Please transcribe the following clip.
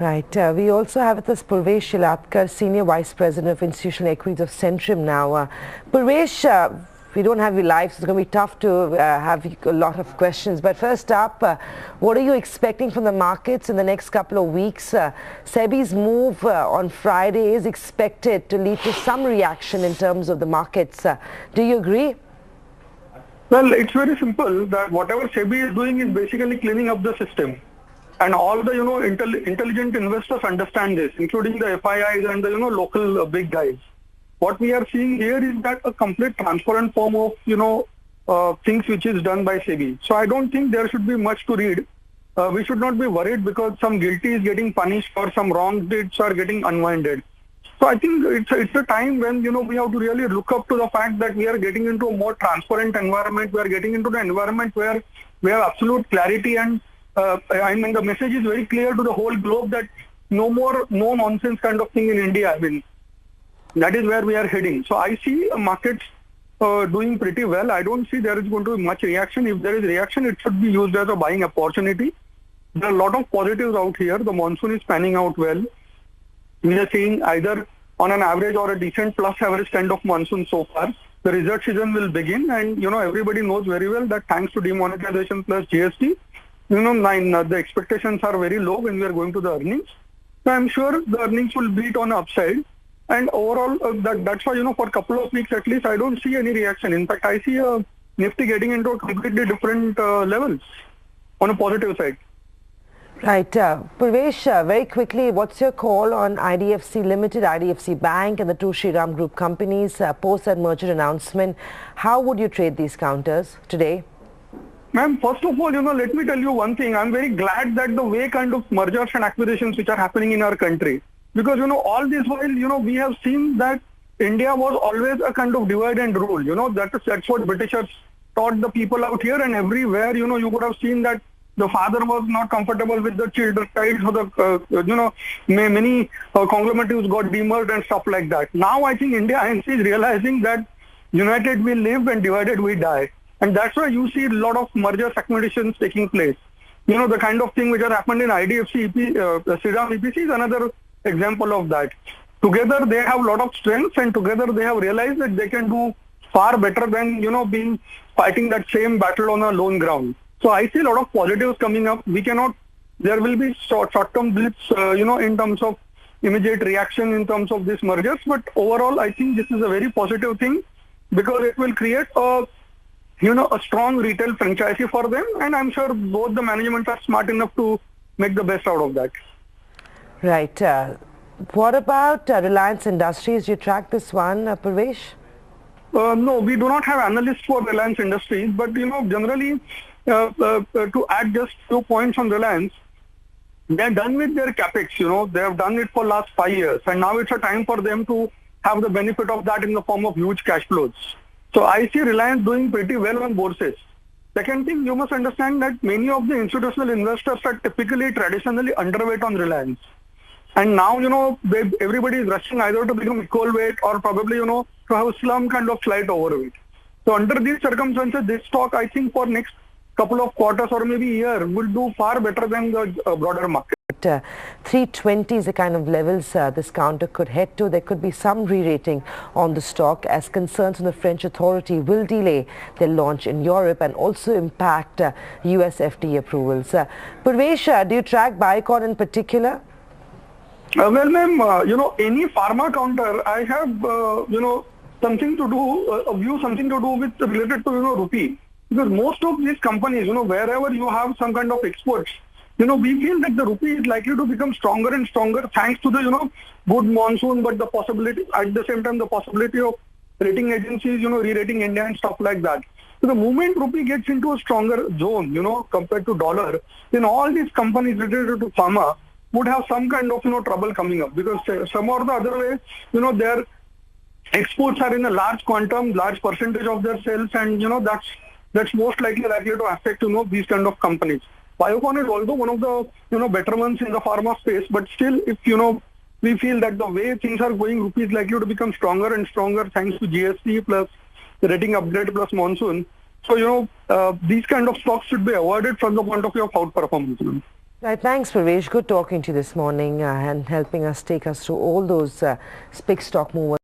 Right. We also have with us Purvesh Shelatkar, Senior Vice President of Institutional Equities of Centrum now. Purvesh, we don't have you live, so it's going to be tough to have a lot of questions. But first up, what are you expecting from the markets in the next couple of weeks? SEBI's move on Friday is expected to lead to some reaction in terms of the markets. Do you agree? Well, it's very simple that whatever SEBI is doing is basically cleaning up the system. And all the, intelligent investors understand this, including the FIIs and the, local big guys. What we are seeing here is that a complete transparent form of, things which is done by SEBI. So I don't think there should be much to read. We should not be worried because some guilty is getting punished or some wrong deeds are getting unwinded. So I think it's a time when, we have to really look up to the fact that we are getting into a more transparent environment. We are getting into the environment where we have absolute clarity and the message is very clear to the whole globe that no more no nonsense kind of thing in India. I mean, that is where we are heading. So I see markets doing pretty well. I don't see there is going to be much reaction. If there is reaction, it should be used as a buying opportunity. There are a lot of positives out here. The monsoon is panning out well. We are seeing either on an average or a decent plus average kind of monsoon so far. The result season will begin, and everybody knows very well that thanks to demonetization plus GST, the expectations are very low when we are going to the earnings. So I'm sure the earnings will beat on the upside. And overall, that's why, for a couple of weeks at least, I don't see any reaction. In fact, I see a Nifty getting into a completely different levels on a positive side. Right. Purvesh, very quickly, what's your call on IDFC Limited, IDFC Bank and the two Shriram Group companies post that merger announcement? How would you trade these counters today? Ma'am, first of all, let me tell you one thing. I'm very glad that the way kind of mergers and acquisitions which are happening in our country. Because, all this while, we have seen that India was always a kind of divide and rule. That's what Britishers taught the people out here, and everywhere, you would have seen that the father was not comfortable with the children, so the, many conglomerates got demerged and stuff like that. Now I think India is realizing that united we live and divided we die. And that's why you see a lot of mergers, acquisitions taking place. The kind of thing which has happened in IDFC, Shriram EPC is another example of that. Together they have a lot of strengths, and together they have realized that they can do far better than, being fighting that same battle on a lone ground. So I see a lot of positives coming up. There will be short-term blips, in terms of immediate reaction in terms of these mergers. But overall, I think this is a very positive thing because it will create a strong retail franchisee for them, and I'm sure both the management are smart enough to make the best out of that. Right. What about Reliance Industries? Do you track this one, Purvesh? No, we do not have analysts for Reliance Industries, but generally, to add just 2 points on Reliance, they are done with their capex. They have done it for last 5 years, and now it's a time for them to have the benefit of that in the form of huge cash flows. So I see Reliance doing pretty well on bourses. Second thing, you must understand that many of the institutional investors are typically traditionally underweight on Reliance. And now, everybody is rushing either to become equal weight or probably, to have some kind of slight overweight. So under these circumstances, this stock, I think for next couple of quarters or maybe year will do far better than the broader market. 320 is the kind of levels this counter could head to. There could be some re-rating on the stock as concerns from the French authority will delay their launch in Europe and also impact US FTA approvals. Purvesh, do you track Biocon in particular? Well, ma'am, any pharma counter, I have, something to do, a view something to do with related to, rupee. Because most of these companies, wherever you have some kind of exports, we feel that the rupee is likely to become stronger and stronger thanks to the, good monsoon, but the possibility, at the same time, the possibility of rating agencies, re-rating India and stuff like that. So the moment rupee gets into a stronger zone, compared to dollar, then all these companies related to pharma would have some kind of, trouble coming up because some or the other way, their exports are in a large quantum, large percentage of their sales, and, that's most likely to affect, these kind of companies. Biocon is also one of the, better ones in the pharma space, but still, if, we feel that the way things are going, rupee is likely to become stronger and stronger thanks to GST plus rating upgrade plus monsoon. So, these kind of stocks should be avoided from the point of view of outperformance. Right, thanks, Purvesh. Good talking to you this morning and helping us take us through all those big stock movers.